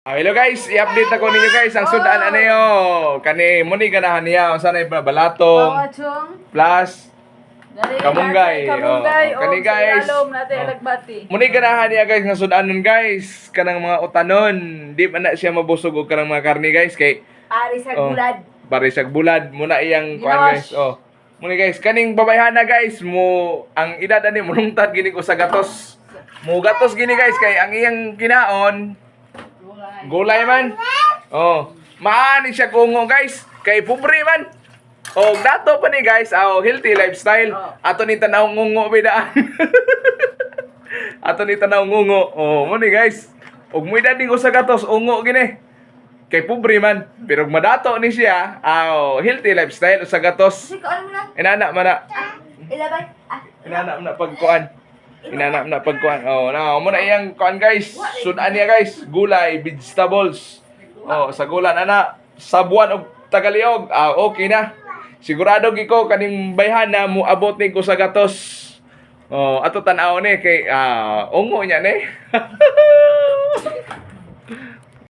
Hello guys, i-update ako ninyo guys ang sudan ano yo. Kani muni ganahan niya unsa na balatong Pawachong. plus kamunggay. Kamunggay. Kani guys. Muni ganahan niya guys nga sudanon guys kanang mga utanon. Di man na siya mabusog og kanang mga karne guys kay Ari sa gulad. Pare sa bulad muna iyang Ginos. kuan guys. Muni guys kaning babayhana guys mo ang edad ani mulungtad gini ko sa gatos. Mo gatos gini guys kay ang iyang kinaon gulay man. Maani siya kungo guys. Kay pobre man. Dato pa ni guys, healthy lifestyle. Ato ni tanaw ngungo bidaan. Ato ni tanaw ngungo. Mo ni guys. Og mo edad ko sa gatos ungo gini. Kay pobre man. Pero madato ni siya, healthy lifestyle sa gatos. Sikoan mo na. Inana man na. Ilabay. Inana man na pagkuan. Inana na pagkuhan. Mo na iyang kuan guys. Sudan niya guys. Gulay, vegetables. Sa gulan ana, sabuan og tagaliog. Okay na. Sigurado giko kaning bayhana mo abot ni ko sa gatos. Ato tan-aw ni kay ungo niya ni.